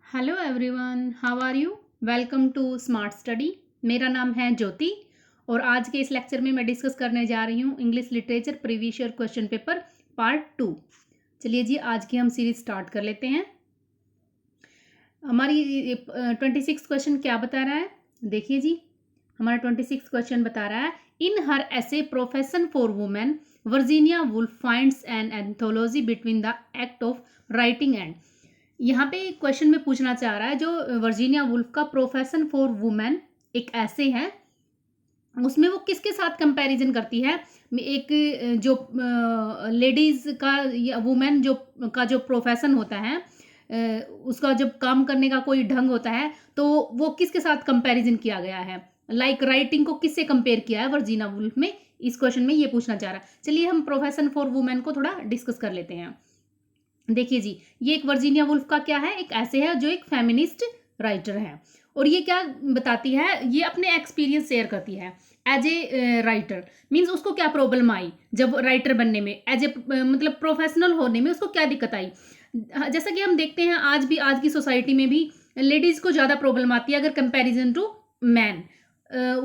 Hello everyone, how are you? Welcome to smart study. मेरा नाम है ज्योति और आज के इस लेक्चर में मैं डिस्कस करने जा रही हूँ English literature previous year question paper part 2। चलिए जी, आज की हम सीरीज स्टार्ट कर लेते हैं। हमारी 26 क्वेश्चन क्या बता रहा है, देखिए जी। हमारा 26 क्वेश्चन बता रहा है, इन हर ऐसे profession for women Virginia Woolf finds an anthology between the act of writing and. यहाँ पे क्वेश्चन में पूछना चाह रहा है, जो वर्जीनिया वुल्फ का प्रोफेशन फॉर वुमेन एक ऐसे है, उसमें वो किसके साथ कंपैरिजन करती है। एक जो लेडीज का या वुमेन जो प्रोफेशन होता है, उसका जब काम करने का कोई ढंग होता है, तो वो किसके साथ कंपैरिजन किया गया है। लाइक राइटिंग को किससे कंपेयर किया है वर्जीनिया वुल्फ में, इस क्वेश्चन में ये पूछना चाह रहा है। चलिए हम प्रोफेशन फॉर वुमेन को थोड़ा डिस्कस कर लेते हैं। देखिए जी, ये एक वर्जीनिया वुल्फ का क्या है, एक ऐसे है जो एक फेमिनिस्ट राइटर है, और ये क्या बताती है, ये अपने एक्सपीरियंस शेयर करती है एज ए राइटर। मींस उसको क्या प्रॉब्लम आई जब राइटर बनने में, एज ए मतलब प्रोफेशनल होने में उसको क्या दिक्कत आई। जैसा कि हम देखते हैं आज भी, आज की सोसाइटी में भी लेडीज को ज़्यादा प्रॉब्लम आती है अगर कंपैरिजन टू मैन।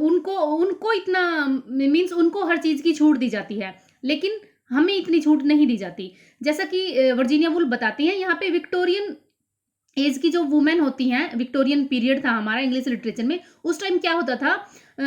उनको उनको इतना मीन्स उनको हर चीज़ की छूट दी जाती है, लेकिन हमें इतनी छूट नहीं दी जाती। जैसा कि वर्जीनिया वुल्फ बताती हैं, यहाँ पे विक्टोरियन एज की जो वुमेन होती हैं, विक्टोरियन पीरियड था हमारा इंग्लिश लिटरेचर में, उस टाइम क्या होता था,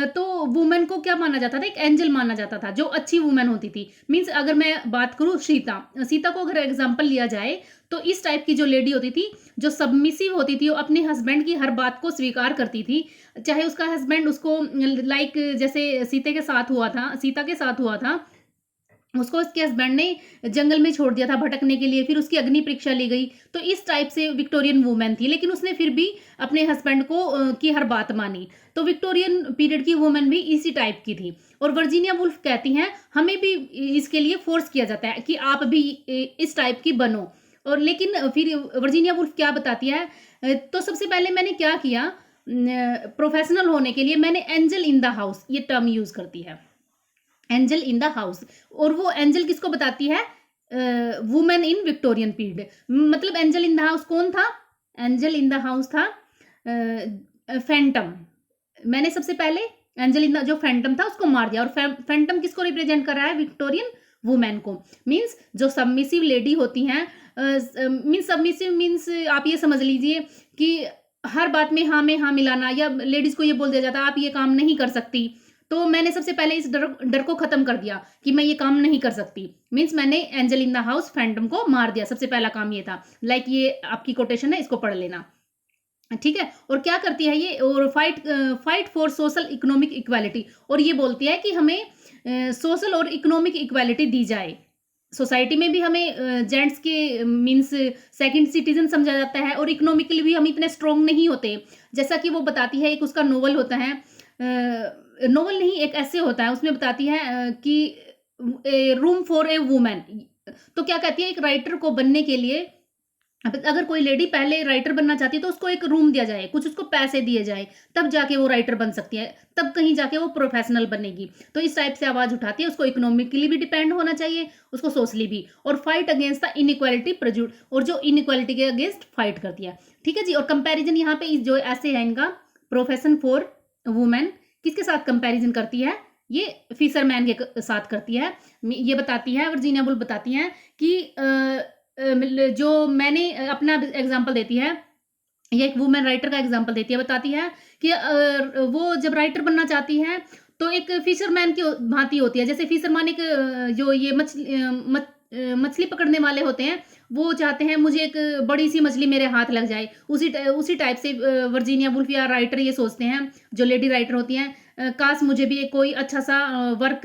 तो वुमेन को क्या माना जाता था, एक एंजल माना जाता था, जो अच्छी वुमेन होती थी। मीन्स अगर मैं बात करूँ सीता को अगर एग्जाम्पल लिया जाए, तो इस टाइप की जो लेडी होती थी, जो सबमिसिव होती थी, वो अपने हस्बैंड की हर बात को स्वीकार करती थी, चाहे उसका हस्बैंड उसको लाइक जैसे सीता के साथ हुआ था, उसको उसके हस्बैंड ने जंगल में छोड़ दिया था भटकने के लिए, फिर उसकी अग्नि परीक्षा ली गई। तो इस टाइप से विक्टोरियन वुमेन थी, लेकिन उसने फिर भी अपने हस्बैंड को की हर बात मानी। तो विक्टोरियन पीरियड की वुमेन भी इसी टाइप की थी। और वर्जीनिया वुल्फ कहती हैं, हमें भी इसके लिए फोर्स किया जाता है कि आप भी इस टाइप की बनो। और लेकिन फिर वर्जीनिया वुल्फ क्या बताती है, तो सबसे पहले मैंने क्या किया, प्रोफेशनल होने के लिए मैंने एंजल इन द हाउस ये टर्म यूज करती है, एंजल इन द हाउस। और वो एंजल किसको बताती है, वुमेन इन विक्टोरियन पीरियड। मतलब एंजल इन द हाउस कौन था, एंजल इन द हाउस था फैंटम। मैंने सबसे पहले एंजल इन द जो फैंटम था उसको मार दिया, और फैंटम किसको रिप्रेजेंट कर रहा है, विक्टोरियन वुमेन को। मीन्स जो सबमिसिव लेडी होती हैं, मीन्स सबमिसिव मीन्स आप ये समझ लीजिए कि हर बात में हाँ मिलाना, या लेडीज को ये बोल दिया जाता है आप ये काम नहीं कर सकती। तो मैंने सबसे पहले इस डर को खत्म कर दिया कि मैं ये काम नहीं कर सकती। मीन्स मैंने angel in the house Phantom को मार दिया, सबसे पहला काम ये था। लाइक ये आपकी कोटेशन है, इसको पढ़ लेना, ठीक है। और क्या करती है ये, और fight for social economic equality, और ये बोलती है कि हमें सोशल और इकोनॉमिक इक्वालिटी दी जाए। सोसाइटी में भी हमें जेंट्स के मीन्स सेकंड सिटीजन समझा जाता है, और इकोनॉमिकली भी हम इतने स्ट्रॉन्ग नहीं होते। जैसा कि वो बताती है, एक उसका नोवेल होता है, नोवेल नहीं एक ऐसे होता है, उसमें बताती है कि रूम फॉर ए वुमेन। तो क्या कहती है, एक राइटर को बनने के लिए अगर कोई लेडी पहले राइटर बनना चाहती है, तो उसको एक रूम दिया जाए, कुछ उसको पैसे दिए जाए, तब जाके वो राइटर बन सकती है, तब कहीं जाके वो प्रोफेशनल बनेगी। तो इस टाइप से आवाज उठाती है, उसको इकोनॉमिकली भी डिपेंड होना चाहिए, उसको सोशली भी। और फाइट अगेंस्ट द इनइक्वालिटी प्रेजुड, और जो इनइक्वालिटी के अगेंस्ट फाइट करती है, ठीक है जी। और कंपेरिजन यहाँ पे जो ऐसे है इनका प्रोफेशन फॉर वुमेन, किसके साथ कंपैरिजन करती है, ये फिशरमैन के साथ करती है। ये बताती है, वर्जीनिया वुल्फ बताती हैं कि जो मैंने अपना एग्जांपल देती है, ये एक वुमेन राइटर का एग्जांपल देती है, बताती है कि वो जब राइटर बनना चाहती है, तो एक फिशरमैन की भांति होती है। जैसे फिशरमैन एक जो ये मछली पकड़ने वाले होते हैं, वो चाहते हैं मुझे एक बड़ी सी मछली मेरे हाथ लग जाए। उसी टाइप से वर्जीनिया वुल्फ या राइटर ये सोचते हैं, जो लेडी राइटर होती हैं, काश मुझे भी एक कोई अच्छा सा वर्क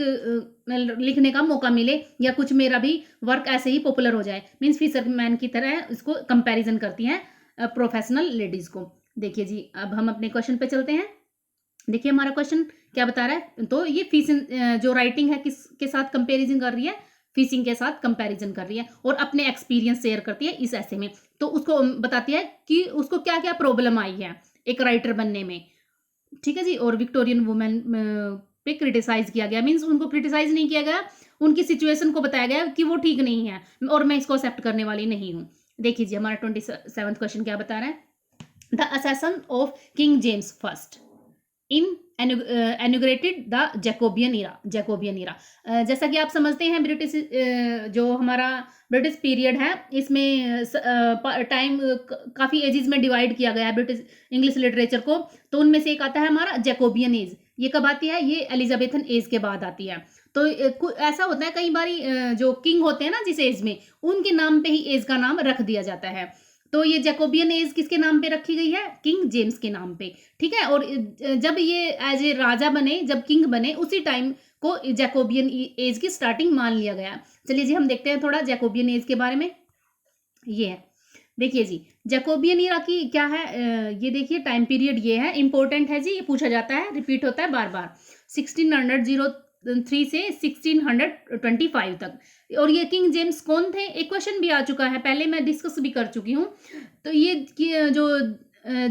लिखने का मौका मिले, या कुछ मेरा भी वर्क ऐसे ही पॉपुलर हो जाए। मीन्स फिशरमैन की तरह इसको कंपैरिजन करती हैं प्रोफेशनल लेडीज को। देखिए जी, अब हम अपने क्वेश्चन पे चलते हैं। देखिए हमारा क्वेश्चन क्या बता रहा है, तो ये फिशिंग जो राइटिंग है किसके साथ कंपैरिजन कर रही है, फिशिंग के साथ कंपैरिजन कर रही है, और अपने एक्सपीरियंस शेयर करती है इस ऐसे में। तो उसको बताती है कि उसको क्या क्या प्रॉब्लम आई है एक राइटर बनने में, ठीक है जी। और विक्टोरियन वुमेन पे क्रिटिसाइज किया गया, मीन्स उनको क्रिटिसाइज नहीं किया गया, उनकी सिचुएशन को बताया गया कि वो ठीक नहीं है, और मैं इसको एक्सेप्ट करने वाली नहीं हूँ। देखिए जी, हमारा 27वां क्वेश्चन क्या बता रहा है, the assassination of King James first in inaugurated the Jacobean era. जैसा कि आप समझते हैं ब्रिटिश जो हमारा ब्रिटिश पीरियड है इसमें टाइम काफ़ी एजेस में डिवाइड किया गया है ब्रिटिश इंग्लिश लिटरेचर को। तो उनमें से एक आता है हमारा जैकोबियन एज। ये कब आती है? ये एलिजाबेथन एज के बाद आती है। तो ऐसा होता है कई बारी जो किंग होते हैं ना जिस एज में, उनके नाम पे ही एज का नाम रख दिया जाता है। तो ये जैकोबियन एज किसके नाम पे रखी गई है? किंग जेम्स के नाम पे। ठीक है। और जब ये एज ए राजा बने, जब किंग बने, उसी टाइम को जैकोबियन एज की स्टार्टिंग मान लिया गया। चलिए जी हम देखते हैं थोड़ा जैकोबियन एज के बारे में। ये है, देखिए जी जैकोबियन ईरा की क्या है, ये देखिए टाइम पीरियड ये है, इंपॉर्टेंट है जी, ये पूछा जाता है, रिपीट होता है बार बार। 1603 से 1625 तक। और ये किंग जेम्स कौन थे? एक क्वेश्चन भी आ चुका है पहले, मैं डिस्कस भी कर चुकी हूँ। तो ये जो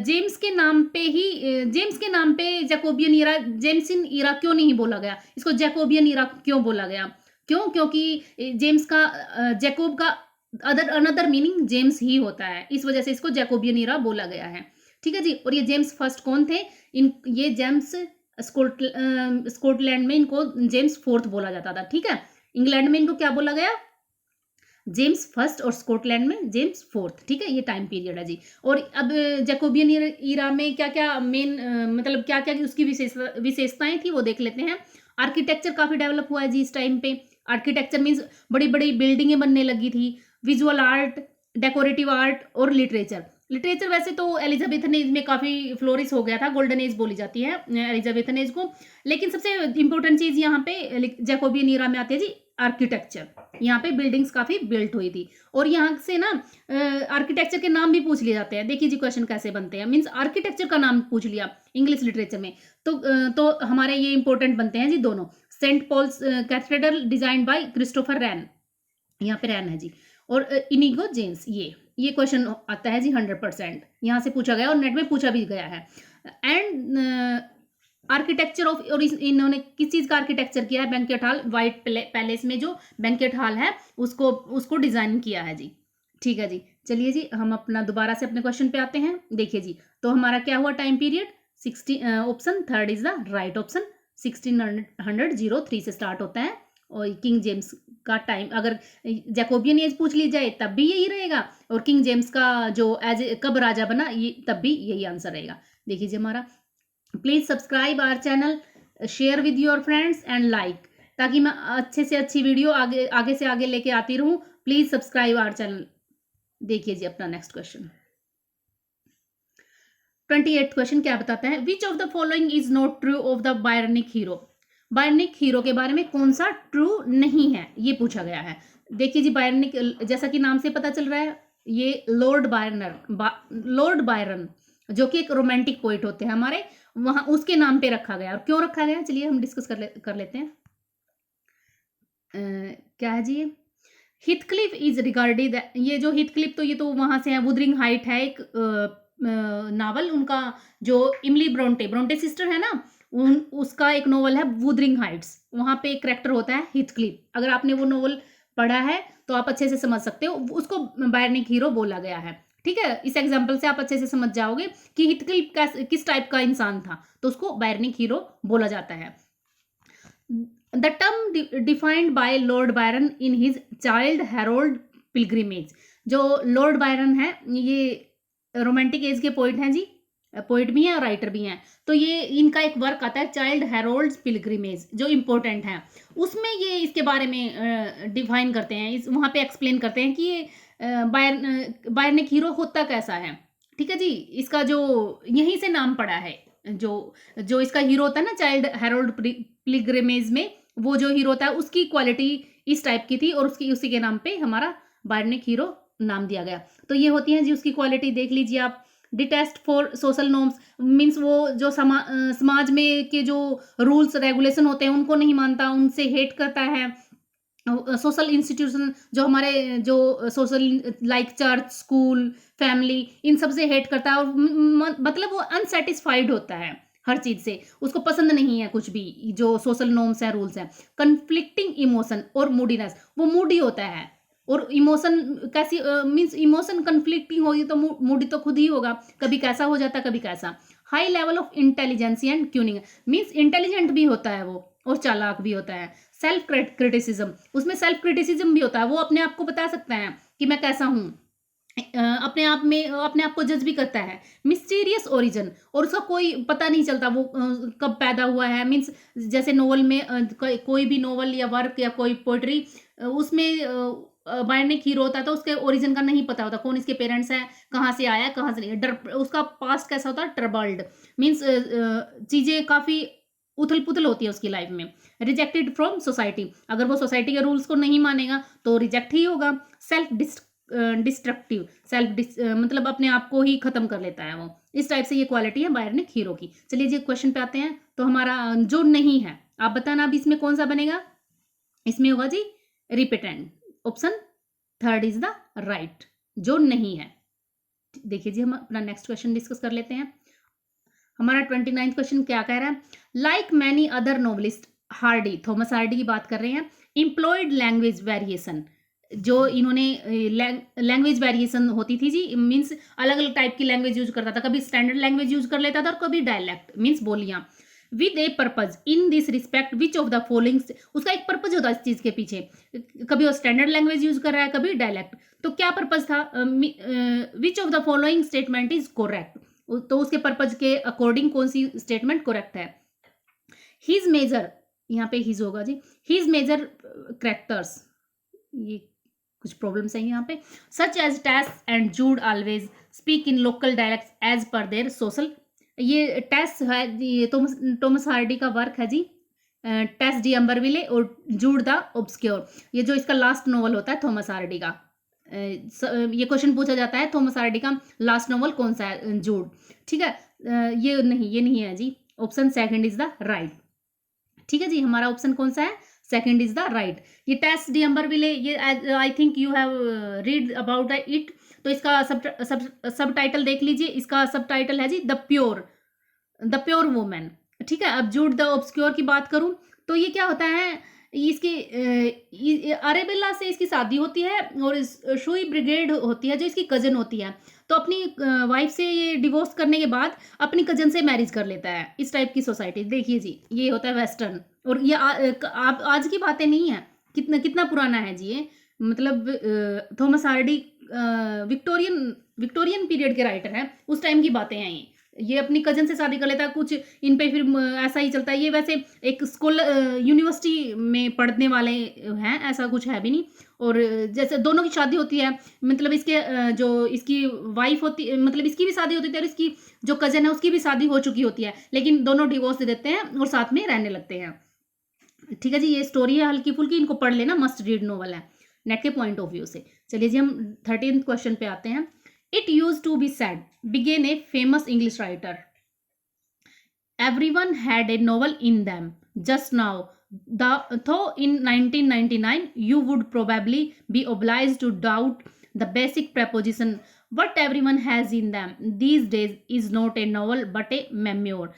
जेम्स के नाम पे ही, जेम्स के नाम पे जैकोबियन ईरा, जेम्सिन ईरा क्यों नहीं बोला गया? इसको जैकोबियन ईरा क्यों बोला गया? क्यों? क्योंकि जेम्स का जैकोब का अनदर मीनिंग जेम्स ही होता है, इस वजह से इसको जैकोबियन ईरा बोला गया है। ठीक है जी। और ये जेम्स फर्स्ट कौन थे? ये जेम्स स्कॉटलैंड में इनको जेम्स फोर्थ बोला जाता था। ठीक है। इंग्लैंड में इनको क्या बोला गया? जेम्स फर्स्ट, और स्कॉटलैंड में जेम्स फोर्थ। ठीक है। ये टाइम पीरियड है जी। और अब जैकोबियन ईरा में क्या क्या मेन मतलब क्या क्या उसकी विशेषताएं थी वो देख लेते हैं। आर्किटेक्चर काफ़ी डेवलप हुआ है जी इस टाइम पे। आर्किटेक्चर मीन्स बड़ी बड़ी बिल्डिंगें बनने लगी थी। विजुअल आर्ट, डेकोरेटिव आर्ट और लिटरेचर। लिटरेचर वैसे तो एलिजाबेथन एज में काफ़ी फ्लोरिश हो गया था, गोल्डन एज बोली जाती है एलिजाबेथन एज को। लेकिन सबसे इंपॉर्टेंट चीज़ यहाँ पे जैकोबियन ईरा में आती है जी आर्किटेक्चर। यहाँ पे बिल्डिंग्स काफ़ी बिल्ट हुई थी। और यहाँ से ना आर्किटेक्चर के नाम भी पूछ लिए जाते हैं। देखिए जी क्वेश्चन कैसे बनते हैं, मीन्स आर्किटेक्चर का नाम पूछ लिया इंग्लिश लिटरेचर में, तो हमारे ये इंपॉर्टेंट बनते हैं जी दोनों। Saint Paul's cathedral design by Christopher Wren, यहाँ पे रैन है जी। और इनिगो जेम्स, ये क्वेश्चन आता है जी 100%, यहाँ से पूछा गया और नेट में पूछा भी गया है। एंड आर्किटेक्चर ऑफ, और इन्होंने किस चीज़ का आर्किटेक्चर किया है? बैंकेट हॉल, व्हाइट पैलेस में जो बैंकेट हॉल है उसको डिज़ाइन किया है जी। ठीक है जी। चलिए जी हम अपना दोबारा से अपने क्वेश्चन पे आते हैं। देखिए जी तो हमारा क्या हुआ time period? 16 third is the right option. 1603 से स्टार्ट होता है। और किंग जेम्स का टाइम, अगर जैकोबियन एज पूछ ली जाए तब भी यही रहेगा, और किंग जेम्स का जो एज कब राजा बना ये तब भी यही आंसर रहेगा। देखिए जी हमारा, please subscribe our channel, share with your friends and like, ताकि मैं अच्छे से अच्छी वीडियो आगे से आगे लेके आती रहूँ। Please subscribe our channel. देखिए जी अपना नेक्स्ट क्वेश्चन, 28th क्वेश्चन क्या बताता है? Which of the following is not true of the Byronic hero. Byronic hero के बारे में कौन सा ट्रू नहीं है, ये पूछा गया है। देखिए जी बायरनिक, जैसा कि नाम से पता चल रहा है, ये लॉर्ड बायरन जो कि एक रोमांटिक पोइट होते हैं हमारे, वहां उसके नाम पे रखा गया। और क्यों रखा गया चलिए हम डिस्कस कर लेते हैं। क्या है जी ये? हिथक्लिफ इज रिगार्डेड, ये जो हिथक्लिफ तो ये तो वहां से है, वुदरिंग हाइट है एक नावल उनका, जो इमली ब्रोंटे सिस्टर है ना, उसका एक नोवेल है वुदरिंग हाइट्स, वहां पे एक करेक्टर होता है हिथक्लिफ। अगर आपने वो नोवेल पढ़ा है तो आप अच्छे से समझ सकते हो, उसको बायरनिक हीरो बोला गया है। ठीक है। इस एग्जाम्पल से आप अच्छे से समझ जाओगे कि हिथक्लिफ किस टाइप का इंसान था, तो उसको बायरनिक हीरो बोला जाता है। The term defined by Lord Byron in his Childe Harold pilgrimage. जो लॉर्ड बायरन है ये रोमांटिक एज के पोइट हैं जी, पोइट भी हैं और राइटर भी हैं। तो ये इनका एक वर्क आता है चाइल्ड हेरोल्ड पिलग्रिमेज, जो इम्पोर्टेंट है। उसमें ये इसके बारे में डिफाइन करते हैं, वहाँ पे एक्सप्लेन करते हैं कि ये बायरनिक हीरो होता कैसा है। ठीक है जी। इसका जो यहीं से नाम पड़ा है, जो इसका हीरो होता है ना चाइल्ड हेरोल्ड पिलग्रिमेज में, वो जो हीरो होता है उसकी क्वालिटी इस टाइप की थी, और उसी के नाम पे हमारा बायरनिक हीरो नाम दिया गया। तो ये होती है जी उसकी क्वालिटी, देख लीजिए आप। Detest for social norms, means वो जो समाज में के जो रूल्स रेगुलेशन होते हैं उनको नहीं मानता, उनसे हेट करता है। सोशल इंस्टीट्यूशन जो हमारे जो social like church, school, family, इन सब से हेट करता है। और मतलब वो अनसेटिस्फाइड होता है हर चीज़ से, उसको पसंद नहीं है कुछ भी जो सोशल नॉर्म्स हैं, रूल्स हैं। कन्फ्लिक्टिंग इमोशन और मूडीनेस, वो मूडी होता है, और इमोशन कैसी मीन्स इमोशन कन्फ्लिक्टिंग होगी तो मूडी तो खुद ही होगा, कभी कैसा हो जाता है कभी कैसा। High level of intelligency and cunning, means intelligent भी होता है वो और चालाक भी होता है। सेल्फ क्रिटिसिज्म, उसमें सेल्फ क्रिटिसिज्म भी होता है, वो अपने आप को बता सकता है कि मैं कैसा हूँ, अपने आप में अपने आप को जज भी करता है। मिस्टीरियस ओरिजिन, और उसका कोई पता नहीं चलता वो कब पैदा हुआ है, मीन्स जैसे नोवेल में कोई भी नोवेल या वर्क या कोई पोइट्री उसमें बायनिक हीरो होता है तो उसके ओरिजिन का नहीं पता होता, कौन इसके पेरेंट्स हैं, कहाँ से आया कहाँ से नहीं, डर उसका पास्ट कैसा होता है, ट्रबल्ड, मीन्स चीज़ें काफ़ी उथल पुथल होती है उसकी लाइफ में। रिजेक्टेड फ्रॉम सोसाइटी, अगर वो सोसाइटी के रूल्स को नहीं मानेगा तो रिजेक्ट ही होगा। सेल्फ डिस्ट्रक्टिव, मतलब अपने आप को ही खत्म कर लेता है वो, इस टाइप से ये क्वालिटी है बायरनिक हीरो की। चलिए जी क्वेश्चन पे आते हैं, तो हमारा जो नहीं है आप बताना अब इसमें कौन सा बनेगा, इसमें होगा जी repentant, option third is the right, जो नहीं है। देखिए जी हम अपना नेक्स्ट क्वेश्चन डिस्कस कर लेते हैं। हमारा 29th क्वेश्चन क्या कह रहा है, like many other novelist, Hardy, Thomas Hardy की बात कर रहे हैं, इम्प्लॉयड लैंग्वेज वेरिएशन, जो इन्होंने लैंग्वेज वेरिएशन होती थी जी, मीन्स अलग अलग टाइप की लैंग्वेज यूज करता था, कभी स्टैंडर्ड लैंग्वेज यूज कर लेता था और कभी डायलैक्ट मीन्स बोलियां। With A purpose in this respect which of the following, उसका एक पर्पज होता है इस चीज के पीछे, कभी वो स्टैंडर्ड लैंग्वेज यूज कर रहा है कभी डायलैक्ट, तो क्या पर्पज था, विच of the following statement is correct, तो उसके पर्पज के अकॉर्डिंग कौन सी स्टेटमेंट करेक्ट है। हिज मेजर, यहाँ पे हिज होगा जी, हिज मेजर करेक्टर्स, ये कुछ प्रॉब्लम्स हैं यहाँ पे, such as Tess and Jude always speak in local dialects as per their social, ये टेस है, ये टॉमस हार्डी का वर्क है जी, टेस डी अम्बरविले और जूड द ऑब्सक्योर, ये जो इसका लास्ट नॉवल होता है थॉमस हार्डी का, ये क्वेश्चन पूछा जाता है थॉमस हार्डी का लास्ट नॉवल कौन सा है, जूड, ठीक है। ये नहीं है जी, option second is the right, ठीक है जी, हमारा ऑप्शन कौन सा है, सेकंड इज द राइट। ये टेस डी अम्बरविले, ये I think you have read about it, तो इसका सब टाइटल देख लीजिए, इसका सब टाइटल है जी द प्योर वुमेन, ठीक है। अब जूड द ऑब्सक्योर की बात करूं तो ये क्या होता है, इसकी अरेबेला से इसकी शादी होती है और शोई ब्रिगेड होती है जो इसकी कजन होती है, तो अपनी वाइफ से ये डिवोर्स करने के बाद अपनी कजन से मैरिज कर लेता है, इस टाइप की सोसाइटी। देखिए जी ये होता है वेस्टर्न, और ये आप आज की बातें नहीं है, कितना कितना पुराना है जी ये, मतलब थॉमस हार्डी विक्टोरियन पीरियड के राइटर हैं, उस टाइम की बातें हैं ये अपनी कजन से शादी कर लेता है, कुछ इन पे फिर ऐसा ही चलता है। ये वैसे एक स्कूल यूनिवर्सिटी में पढ़ने वाले हैं, ऐसा कुछ है भी नहीं, और जैसे दोनों की शादी होती है, मतलब इसके जो इसकी वाइफ होती, मतलब इसकी भी शादी होती है और इसकी जो कजन है उसकी भी शादी हो चुकी होती है, लेकिन दोनों डिवोर्स दे देते हैं और साथ में रहने लगते हैं, ठीक है जी। ये स्टोरी है हल्की फुल्की, इनको पढ़ लेना, मस्ट रीड नॉवल है नेट के पॉइंट ऑफ व्यू से। चलिए जी हम 13th क्वेश्चन पे आते हैं। It use to be said began a famous English writer, everyone had a novel in them just now, though in 1999 you would probably be obliged to doubt the basic proposition what everyone has in them these days is not a novel but a memoir,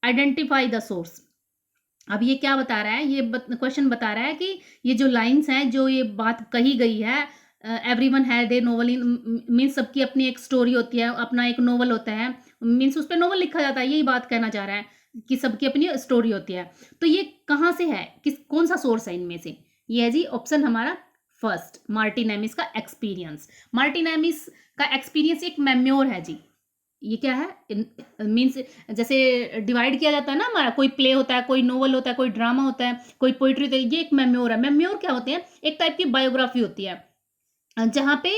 identify the source। अब ये क्या बता रहा है, ये question बता रहा है कि ये जो लाइंस हैं, जो ये बात कही गई है, everyone had a novel in, means सबकी अपनी एक स्टोरी होती है, अपना एक नोवेल होता है, मीन्स उस पर नोवेल लिखा जाता है, यही बात कहना चाह रहा है कि सबकी अपनी स्टोरी होती है। तो ये कहाँ से है, कौन सा सोर्स है इनमें से, ये है जी ऑप्शन हमारा फर्स्ट, मार्टिन एमिस का एक्सपीरियंस। मार्टिन एमिस का एक्सपीरियंस एक मेम्योर है जी, ये क्या है, मीन्स जैसे डिवाइड किया जाता है ना हमारा, कोई प्ले होता है, कोई नोवेल होता है, कोई ड्रामा होता है, कोई पोइट्री होती है, ये एक मेम्योर है। मेम्योर क्या होते हैं, एक टाइप की बायोग्राफी होती है, जहाँ पे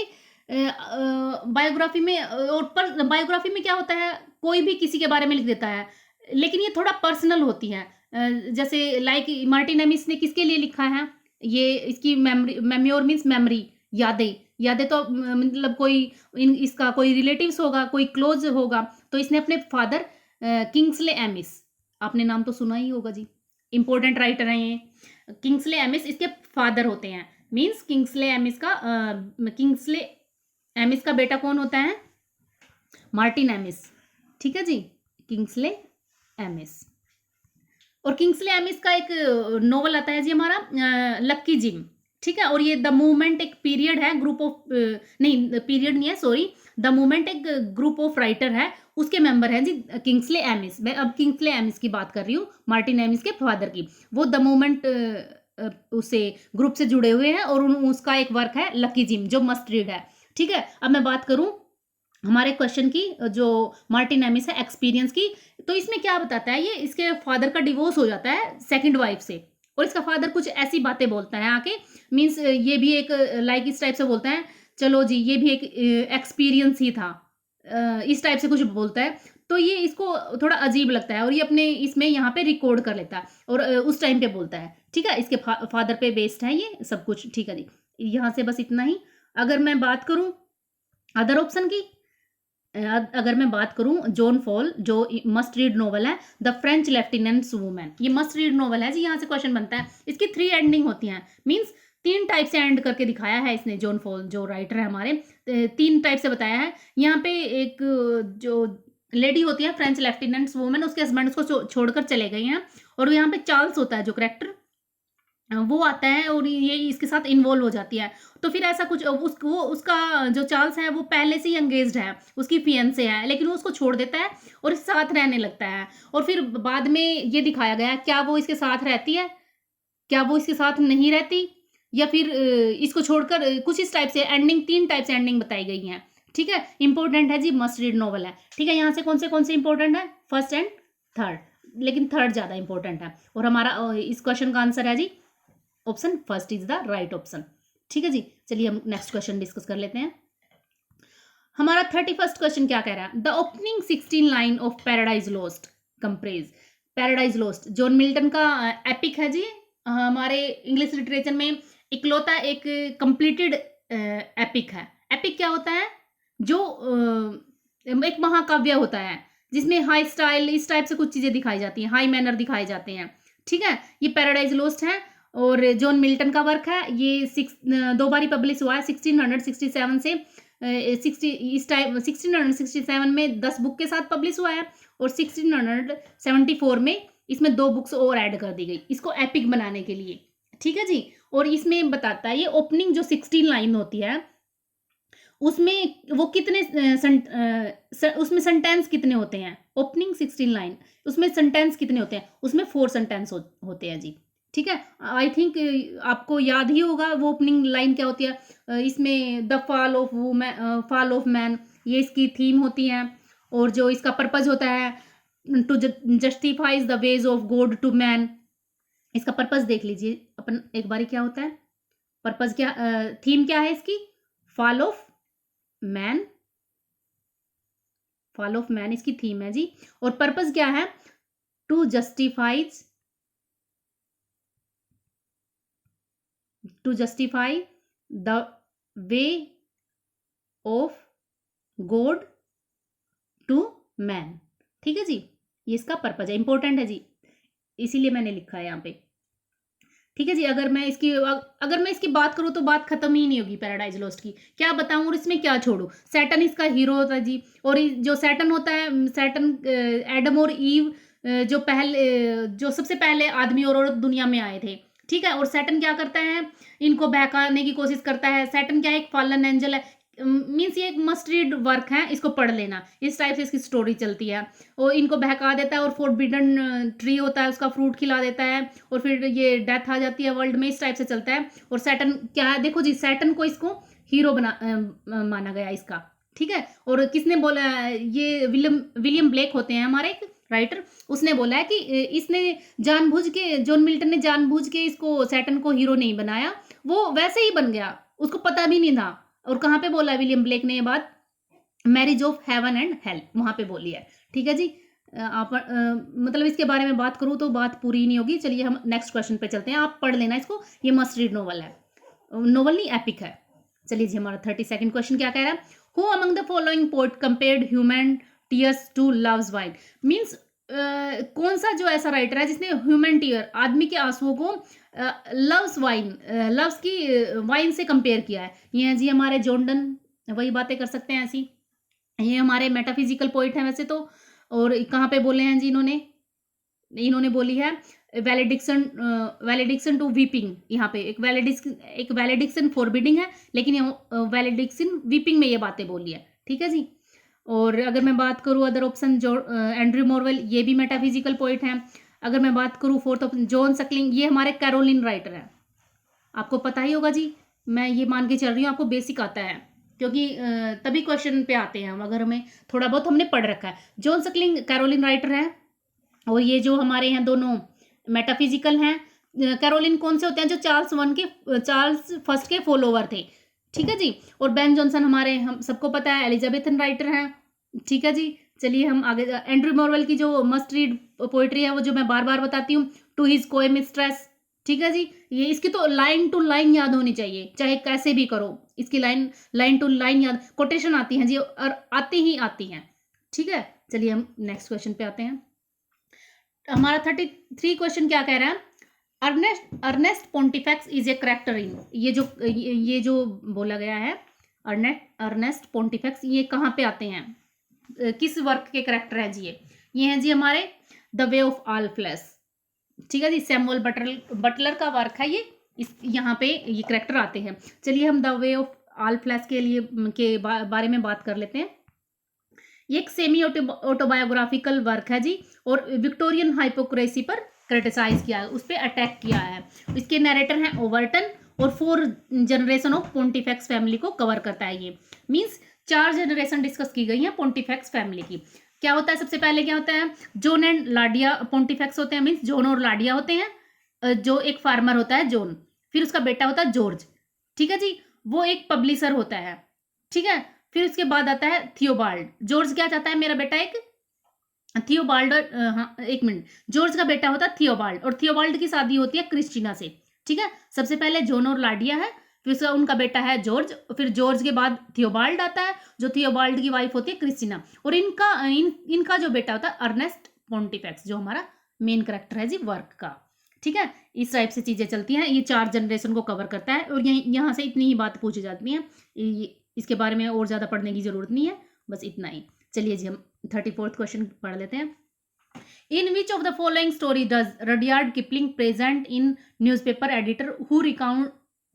बायोग्राफी में और पर बायोग्राफी में क्या होता है, कोई भी किसी के बारे में लिख देता है, लेकिन ये थोड़ा पर्सनल होती है। जैसे लाइक मार्टिन एमिस ने किसके लिए लिखा है, ये इसकी मेमोरी, मेम्योर मीन्स मेमोरी, यादें तो मतलब कोई इसका कोई रिलेटिव्स होगा, कोई क्लोज होगा, तो इसने अपने फादर किंग्सले एमिस, आपने नाम तो सुना ही होगा जी, इंपॉर्टेंट राइटर हैं ये, किंग्सले एमिस इसके फादर होते हैं, मीन्स किंग्सले एमिस का बेटा कौन होता है, मार्टिन एमिस, ठीक है जी, किंग्सले एमिस। और किंग्सले एमिस का एक नोवेल आता है जी हमारा लक्की जिम, ठीक है। और ये द मूवमेंट एक पीरियड है, ग्रुप ऑफ नहीं पीरियड नहीं है, सॉरी, द मूवमेंट एक ग्रुप ऑफ राइटर है, उसके मेंबर हैं जी किंग्सले एमिस। मैं अब किंग्सले एमिस की बात कर रही हूँ, मार्टिन एमिस के फादर की। वो द मूवमेंट उसे ग्रुप से जुड़े हुए हैं, और उसका एक वर्क है लकी जिम, जो मस्ट रीड है। ठीक है। अब मैं बात करूं हमारे क्वेश्चन की, जो मार्टिन एमिस है एक्सपीरियंस की, तो इसमें क्या बताता है, ये इसके फादर का डिवोर्स हो जाता है सेकंड वाइफ से, और इसका फादर कुछ ऐसी बातें बोलता है आके, मीन्स ये भी एक लाइक इस टाइप से बोलता है, चलो जी ये भी एक एक्सपीरियंस ही था, इस टाइप से कुछ बोलता है। तो ये इसको थोड़ा अजीब लगता है, और ये अपने इसमें यहाँ पे रिकॉर्ड कर लेता है, और उस टाइम पे बोलता है। ठीक है। इसके फादर पे बेस्ड है ये सब कुछ। ठीक है जी, यहाँ से बस इतना ही। अगर मैं बात करूँ अदर ऑप्शन की, अगर मैं बात करूं जॉन फॉल, जो मस्ट रीड नॉवल है, द फ्रेंच लेफ्टिनेंट्स वुमेन, ये मस्ट रीड नॉवल है जी। यहाँ से क्वेश्चन बनता है, इसकी 3 एंडिंग होती हैं, मींस 3 टाइप से एंड करके दिखाया है इसने, जॉन फॉल जो राइटर है हमारे, 3 टाइप से बताया है। यहाँ पे एक जो लेडी होती है फ्रेंच लेफ्टिनेंट्स वुमेन, उसके हस्बैंड उसको छोड़कर चले गए हैं, और यहाँ पे चार्ल्स होता है जो करेक्टर, वो आता है और ये इसके साथ इन्वॉल्व हो जाती है। तो फिर ऐसा कुछ वो उसका जो चार्ल्स है वो पहले से ही एंगेज्ड है, उसकी फियंसे है, लेकिन वो उसको छोड़ देता है और साथ रहने लगता है। और फिर बाद में ये दिखाया गया क्या वो इसके साथ रहती है, क्या वो इसके साथ नहीं रहती, या फिर इसको छोड़कर कुछ इस टाइप से एंडिंग, 3 टाइप से एंडिंग बताई गई हैं। ठीक है। इंपॉर्टेंट है जी, मस्ट रीड नॉवल है। ठीक है। यहाँ से कौन से इंपॉर्टेंट है, फर्स्ट एंड थर्ड, लेकिन थर्ड ज्यादा इंपॉर्टेंट है। और हमारा इस क्वेश्चन का आंसर है जी option first is the right option. ठीक है जी। चलिए हम नेक्स्ट क्वेश्चन डिस्कस कर लेते हैं। हमारा 31st क्वेश्चन क्या कह रहा है, the opening 16 line of Paradise Lost comprise. Paradise Lost John Milton का एपिक है जी, हमारे इंग्लिश लिटरेचर में इकलौता एक कंप्लीटेड एपिक है। एपिक क्या होता है, जो एक महाकाव्य होता है, जिसमें हाई स्टाइल इस टाइप से कुछ चीजें दिखाई जाती हैं, हाई मैनर दिखाए जाते हैं। ठीक है। ये पैराडाइज लॉस्ट है, और जॉन मिल्टन का वर्क है। ये 2 बारी पब्लिश हुआ है, 1667 से 1667 में 10 बुक के साथ पब्लिश हुआ है, और 1674 में इसमें 2 बुक्स और ऐड कर दी गई इसको एपिक बनाने के लिए। ठीक है जी। और इसमें बताता है ये ओपनिंग जो 16 लाइन होती है, उसमें वो कितने उसमें सेंटेंस कितने होते हैं, ओपनिंग 16 लाइन, उसमें सेंटेंस कितने होते हैं, उसमें 4 सेंटेंस होते हैं जी। ठीक है। आई थिंक आपको याद ही होगा वो ओपनिंग लाइन क्या होती है, इसमें द फॉल ऑफ मैन, ये इसकी थीम होती है, और जो इसका पर्पज होता है to justifies the ways of God to man. इसका पर्पज देख लीजिए अपन एक बारी, क्या होता है पर्पज, क्या थीम क्या है इसकी, fall of man, fall of man इसकी थीम है जी। और पर्पज क्या है, to justify the way of God to man. ठीक है जी। ये इसका पर्पज है, इंपॉर्टेंट है जी, इसीलिए मैंने लिखा है यहाँ पे। ठीक है जी। अगर मैं इसकी बात करूँ तो बात खत्म ही नहीं होगी पैराडाइज लॉस्ट की, क्या बताऊं और इसमें क्या छोड़ू। सैटन इसका हीरो होता है जी, और जो सैटन होता है, सैटन एडम और ईव जो सबसे पहले आदमी और औरत दुनिया में आए थे। ठीक है। और सैटन क्या करता है, इनको बहकाने की कोशिश करता है। सैटन क्या है, एक फॉलन एंजल है, मीन्स ये एक मस्ट रीड वर्क है, इसको पढ़ लेना, इस टाइप से इसकी स्टोरी चलती है। और इनको बहका देता है, और फोरबिडन ट्री होता है उसका फ्रूट खिला देता है, और फिर ये डेथ आ जाती है वर्ल्ड में, इस टाइप से चलता है। और सैटन क्या है, देखो जी, सैटन को इसको हीरो माना गया इसका। ठीक है। और किसने बोला, ये विलियम ब्लेक होते हैं हमारे एक राइटर, उसने बोला है कि इसने जानबूझ के, जॉन मिल्टन ने जानबूझ के इसको सैटन को हीरो नहीं बनाया, वो वैसे ही बन गया, उसको पता भी नहीं था। और कहाँ पे बोला विलियम ब्लेक ने ये बात, marriage of heaven and hell, वहां पे बोली है। ठीक है जी। मतलब इसके बारे में बात करूँ तो बात पूरी नहीं होगी। चलिए हम नेक्स्ट क्वेश्चन पे चलते हैं, आप पढ़ लेना इसको, ये मस्ट रीड नॉवल है, नॉवल नहीं एपिक है। चलिए जी, हमारा 32nd क्वेश्चन क्या कह रहा है, who among the following poet compared human tears to love's wine. Means कौन सा जो ऐसा राइटर है जिसने ह्यूमन टीयर, आदमी के आंसुओं को लव्स वाइन, लव्स की वाइन से कंपेयर किया है। ये है जी हमारे जॉन डन, वही बातें कर सकते हैं ऐसी। ये हमारे मेटाफिजिकल पोइट हैं वैसे तो, और कहाँ पे बोले हैं जी इन्होंने बोली है वैलिडिक्शन, वैलिडिक्शन टू वीपिंग, यहाँ पे एक वैलिडिक्शन फॉरबिडिंग है, लेकिन ये वैलिडिक्शन वीपिंग में ये बातें बोली है, ठीक है जी। और अगर मैं बात करूँ अदर ऑप्शन, जो एंड्रयू मॉरवेल, ये भी मेटाफिजिकल पोइट हैं। अगर मैं बात करूँ फोर्थ ऑप्शन जॉन सकलिंग, ये हमारे कैरोलिन राइटर हैं, आपको पता ही होगा जी, मैं ये मान के चल रही हूँ आपको बेसिक आता है, क्योंकि तभी क्वेश्चन पे आते हैं हम, अगर हमें थोड़ा बहुत हमने पढ़ रखा है। जॉन सकलिंग कैरोलिन राइटर है, और ये जो हमारे हैं दोनों मेटाफिजिकल हैं। कैरोलिन कौन से होते हैं, जो चार्ल्स फर्स्ट के फॉलोवर थे, ठीक है जी। और बेन जॉनसन हमारे, हम सबको पता है, एलिजाबेथन राइटर हैं, ठीक है जी। चलिए हम आगे, एंड्रयू मॉरवेल की जो मस्ट रीड पोइट्री है, वो जो मैं बार बार बताती हूँ, टू हिज कोए मिस्ट्रेस, ठीक है जी। ये इसकी तो लाइन टू लाइन याद होनी चाहिए, चाहे कैसे भी करो, इसकी लाइन टू लाइन याद, कोटेशन आती हैं जी, और आती ही आती हैं, ठीक है। चलिए हम नेक्स्ट क्वेश्चन पे आते हैं। हमारा 33 क्वेश्चन क्या कह रहा है, Ernest Pontifex is a character in, ये जो बोला गया है, अर्नेस्ट पोंटिफेक्स, ये कहाँ पे आते हैं, किस वर्क के करेक्टर हैं जी, ये हैं जी हमारे the way of all flash, ठीक है जी। सैमुअल बटलर का वर्क है ये, इस यहाँ पे ये करेक्टर आते हैं। चलिए हम the way of all flash के लिए बारे में बात कर लेते हैं। ये एक सेमी ऑटोबायोग्राफिकल वर्क है जी, और विक्टोरियन हाइपोक्रेसी पर क्रिटिसाइज किया है, उस पर अटैक किया है। इसके नरेटर हैं ओवर्टन, और 4 जनरेशन ऑफ पोंटिफेक्स फैमिली को कवर करता है ये, मीन्स 4 जनरेशन डिस्कस की गई है पोंटिफेक्स फैमिली की। क्या होता है, सबसे पहले क्या होता है, जॉन एंड लाडिया पोंटिफेक्स होते हैं, मीन्स जॉन और लाडिया होते हैं। जो एक फार्मर होता है जॉन, फिर उसका बेटा होता है जॉर्ज, ठीक है जी, वो एक पब्लिशर होता है, ठीक है। फिर उसके बाद आता है थियोबाल्ड। जॉर्ज क्या चाहता है, मेरा बेटा एक थियोबाल्ड, हाँ एक मिनट, जॉर्ज का बेटा होता है थियोबाल्ड, और थियोबाल्ड की शादी होती है क्रिस्टीना से, ठीक है। सबसे पहले जॉन और लाडिया है, फिर उसका उनका बेटा है जॉर्ज, फिर जॉर्ज के बाद थियोबाल्ड आता है, जो थियोबाल्ड की वाइफ होती है क्रिस्टीना, और इनका जो बेटा होता है अर्नेस्ट पोंटिफेक्स, जो हमारा मेन करेक्टर है जी वर्क का, ठीक है। इस टाइप से चीजें चलती हैं, ये 4 जनरेशन को कवर करता है, और यहाँ से इतनी ही बात पूछी जाती है, इसके बारे में और ज़्यादा पढ़ने की जरूरत नहीं है, बस इतना ही। चलिए जी हम 34th क्वेश्चन पढ़ लेते हैं। In which of the following story does Rudyard Kipling present in newspaper editor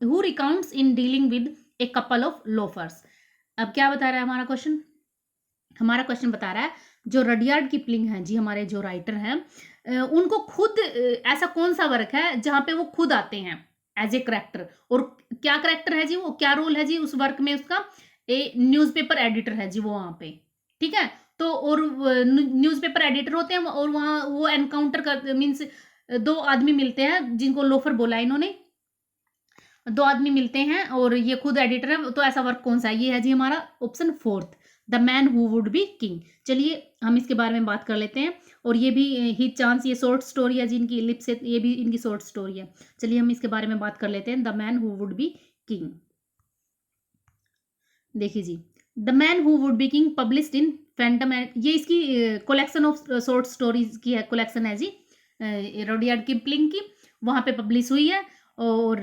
who recounts in dealing with a couple of loafers. अब क्या बता रहा है हमारा क्वेश्चन, हमारा क्वेश्चन बता रहा है जो रडियार्ड किपलिंग हैं जी, हमारे जो राइटर हैं, उनको खुद ऐसा कौन सा वर्क है जहाँ पे वो खुद आते हैं एज ए करेक्टर, और क्या करेक्टर है जी, वो क्या रोल है जी उस वर्क में, उसका ए न्यूज़पेपर एडिटर है जी वो वहाँ पे, ठीक है। तो और न्यूज़पेपर एडिटर होते हैं, और वहाँ वो एनकाउंटर कर, मीन्स 2 आदमी मिलते हैं जिनको लोफर बोला इन्होंने, 2 आदमी मिलते हैं और ये खुद एडिटर है, तो ऐसा वर्क कौन सा है, ये है जी हमारा option 4th, the man who would be king. चलिए हम इसके बारे में बात कर लेते हैं, और ये भी ही चांस, ये शॉर्ट स्टोरी है जिनकी लिप से, ये भी इनकी शॉर्ट स्टोरी है। चलिए हम इसके बारे में बात कर लेते हैं, the man who would be king. देखिए जी, the man who would be king published in Phantom, ये इसकी कलेक्शन ऑफ शॉर्ट स्टोरीज की है, कलेक्शन है जी रडियार्ड किपलिंग की, वहाँ पे पब्लिश हुई है। और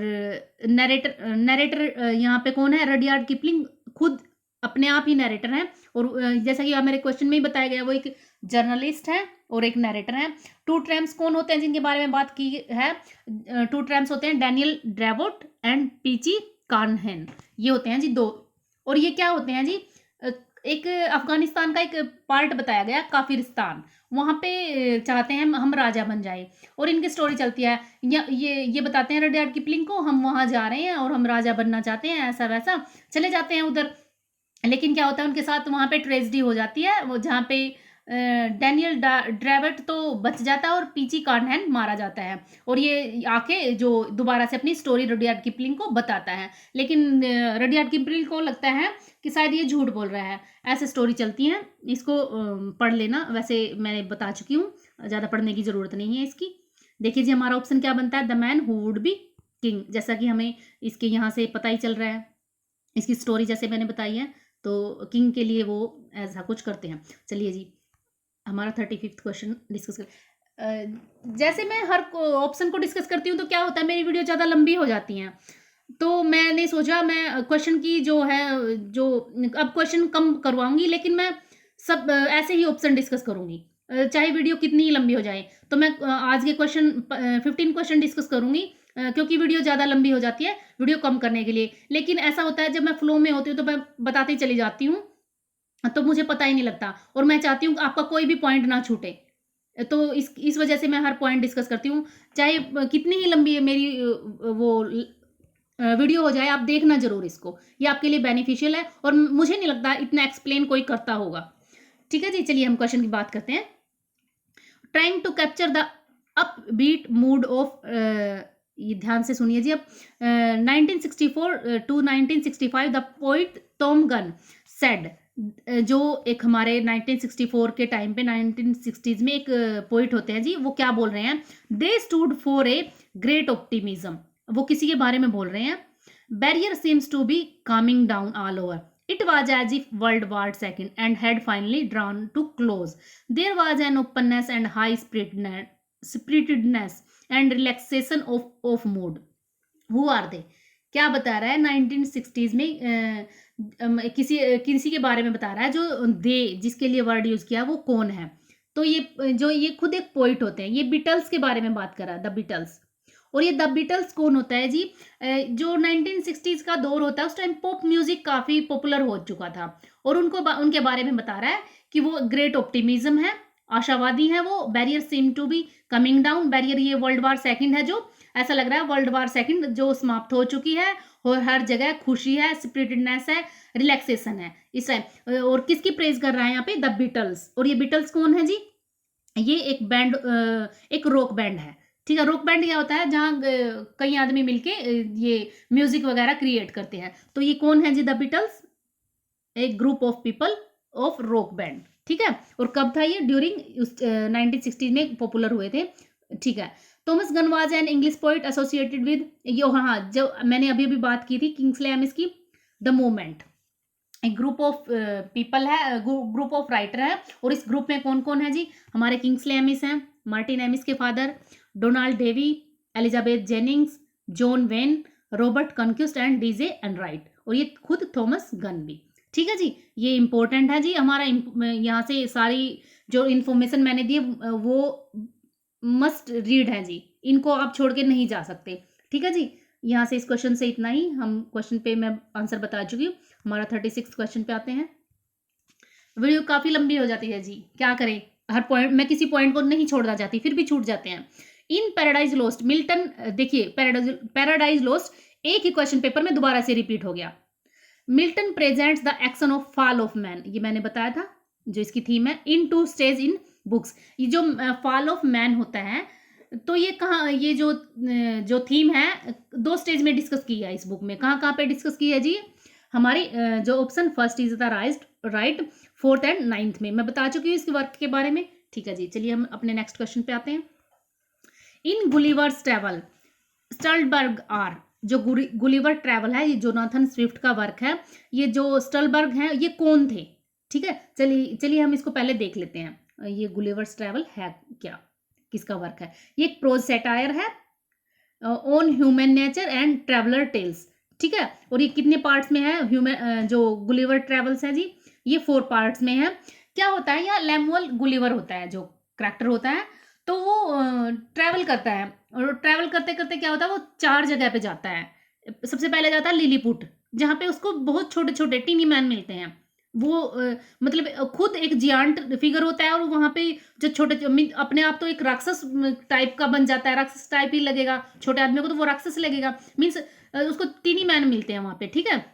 नरेटर यहाँ पे कौन है, रडियार्ड किपलिंग खुद अपने आप ही नरेटर हैं, और जैसा कि मेरे क्वेश्चन में ही बताया गया, वो एक जर्नलिस्ट है और एक नरेटर है। 2 ट्रैम्प्स कौन होते हैं जिनके बारे में बात की है, 2 ट्रैम्प्स होते हैं डैनियल ड्रेवोट एंड पीची कार्नहेन, ये होते हैं जी 2। और ये क्या होते हैं जी, एक अफगानिस्तान का एक पार्ट बताया गया काफिरिस्तान, वहाँ पे चाहते हैं हम राजा बन जाए, और इनकी स्टोरी चलती है, ये बताते हैं रडियार्ड किपलिंग को, हम वहाँ जा रहे हैं और हम राजा बनना चाहते हैं, ऐसा वैसा चले जाते हैं उधर। लेकिन क्या होता है उनके साथ, वहाँ पे ट्रेजेडी हो जाती है, वो जहाँ पे डैनियल ड्रेवेट तो बच जाता है और पीची कार्नहेन मारा जाता है, और ये आके जो दोबारा से अपनी स्टोरी रडियार्ड किपलिंग को बताता है, लेकिन रडियार्ड किपलिंग को लगता है कि शायद ये झूठ बोल रहा है, ऐसे स्टोरी चलती हैं। इसको पढ़ लेना, वैसे मैंने बता चुकी हूँ, ज़्यादा पढ़ने की ज़रूरत नहीं है इसकी। देखिए जी हमारा ऑप्शन क्या बनता है, the man who would be king, जैसा कि हमें इसके यहाँ से पता ही चल रहा है, इसकी स्टोरी जैसे मैंने बताई है, तो किंग के लिए वो ऐसा कुछ करते हैं। चलिए जी हमारा 35th क्वेश्चन डिस्कस कर, जैसे मैं हर ऑप्शन को डिस्कस करती हूँ तो क्या होता है, मेरी वीडियो ज़्यादा लंबी हो जाती हैं, तो मैंने सोचा मैं क्वेश्चन की जो है, जो अब क्वेश्चन कम करवाऊंगी, लेकिन मैं सब ऐसे ही ऑप्शन डिस्कस करूंगी, चाहे वीडियो कितनी ही लंबी हो जाए। तो मैं आज के क्वेश्चन 15 क्वेश्चन डिस्कस करूँगी, क्योंकि वीडियो ज़्यादा लंबी हो जाती है, वीडियो कम करने के लिए। लेकिन ऐसा होता है जब मैं फ्लो में होती हूँ तो मैं बताती चली जाती हूँ, तो मुझे पता ही नहीं लगता, और मैं चाहती हूँ कि आपका कोई भी पॉइंट ना छूटे। तो इस वजह से मैं हर पॉइंट डिस्कस करती हूँ, चाहे कितनी ही लंबी है मेरी वीडियो हो जाए, आप देखना ज़रूर इसको, ये आपके लिए बेनिफिशियल है, और मुझे नहीं लगता इतना एक्सप्लेन कोई करता होगा। ठीक है जी, चलिए हम क्वेश्चन की बात करते हैं। Trying to capture the upbeat mood of, ये ध्यान से सुनिए जी अब, 1964 to 1965 the poet Tom Gunn said, जो एक हमारे 1964 के टाइम पे 1960s में एक पोइट होते हैं जी, वो क्या बोल रहे हैं, they stood for a great optimism, वो किसी के बारे में बोल रहे हैं। Barrier seems to be coming down all over, it was as if World War II and had finally drawn to close. There was an openness and high spiritedness and relaxation of mood. Who are they? क्या बता रहा है 1960s में, किसी के बारे में बता रहा है, जो दे जिसके लिए वर्ड यूज किया वो कौन है। तो ये खुद एक पोइट होते हैं, ये बीटल्स के बारे में बात कर रहा है, द बीटल्स। और ये द बीटल्स कौन होता है जी, जो 1960s का दौर होता है, उस टाइम पॉप म्यूजिक काफ़ी पॉपुलर हो चुका था, और उनके बारे में बता रहा है कि वो ग्रेट ऑप्टिमिज्म है, आशावादी है वो। Barrier seem to be coming down, barrier ये वर्ल्ड वार सेकंड है, जो ऐसा लग रहा है वर्ल्ड वार सेकंड जो समाप्त हो चुकी है, और हर जगह खुशी है, स्पिरिटेडनेस है, रिलैक्सेशन है इस टाइम। और किसकी प्रेज कर रहा है यहाँ पे, द बीटल्स। और ये बीटल्स कौन है जी, ये एक बैंड, एक रॉक बैंड है। ठीक है, रॉक बैंड क्या होता है, जहाँ कई आदमी मिलके ये म्यूजिक वगैरह क्रिएट करते हैं। तो ये कौन है जी, द बीटल्स, एक group of people of rock band. ठीक है, और कब था ये, ड्यूरिंग 1960 में पॉपुलर हुए थे। ठीक है, Thomas gun was an English poet associated with, ये हाँ, जो मैंने अभी अभी बात की थी किंग्सले एमिस की, द मूवमेंट एक ग्रुप ऑफ पीपल है, ग्रुप ऑफ राइटर है। और इस ग्रुप में कौन कौन है जी, हमारे किंग्सले एमिस हैं, मार्टिन एमिस के father, Donald Davie, Elizabeth Jennings, John Wain, Robert Conquest and D J Enright, और ये खुद थॉमस गन भी। ठीक है जी, ये इंपॉर्टेंट है जी हमारा, यहाँ से सारी जो इन्फॉर्मेशन मैंने दी वो मस्ट रीड है जी, इनको आप छोड़ के नहीं जा सकते। ठीक है जी, यहाँ से इस क्वेश्चन से इतना ही, हम क्वेश्चन पे मैं आंसर बता चुकी हूँ। हमारा 36 क्वेश्चन पे आते हैं। वीडियो काफ़ी लंबी हो जाती है जी, क्या करें, हर पॉइंट मैं किसी पॉइंट को नहीं छोड़ना चाहती, फिर भी छूट जाते हैं। इन पैराडाइज लॉस्ट, मिल्टन, देखिए पैराडाइज लॉस्ट एक ही क्वेश्चन पेपर में दोबारा से रिपीट हो गया। Milton presents the action of fall of man, ये मैंने बताया था, जो इसकी थीम है, इन टू स्टेज इन बुक्स। ये जो फॉल ऑफ मैन होता है, तो ये कहाँ, ये जो थीम है 2 स्टेज में डिस्कस की है इस बुक में। कहाँ कहाँ पे डिस्कस की है जी, हमारी जो option first is the right, 4th and 9th में मैं बता चुकी हूँ इसके वर्क के बारे में। ठीक है जी, चलिए हम अपने नेक्स्ट क्वेश्चन पे आते हैं। इन गुलिवर्स ट्रैवल स्टलबर्ग आर, जो गुलिवर ट्रैवल है, ये जोनाथन स्विफ्ट का वर्क है। ये जो स्टलबर्ग है ये कौन थे, ठीक है, चलिए हम इसको पहले देख लेते हैं, ये गुलिवर्स ट्रैवल है क्या, किसका वर्क है। ये एक प्रोज सेटायर है on human nature and traveller tales. ठीक है, और ये कितने पार्ट्स में है, ह्यूमन जो गुलिवर ट्रैवल्स है जी, ये 4 पार्ट्स में है। क्या होता है, यहाँ लेमुअल गुलिवर होता है जो करैक्टर होता है, तो वो ट्रैवल करता है, और ट्रैवल करते करते क्या होता है, वो 4 जगह पे जाता है। सबसे पहले जाता है लिलीपुट, जहाँ पे उसको बहुत छोटे छोटे टीनी मैन मिलते हैं। वो मतलब खुद एक जियांट फिगर होता है, और वहाँ पे जो छोटे अपने आप तो एक राक्षस टाइप का बन जाता है, राक्षस टाइप ही लगेगा छोटे आदमी को, तो वो राक्षस लगेगा, मीन्स उसको टीनी मैन मिलते हैं वहाँ पे। ठीक है,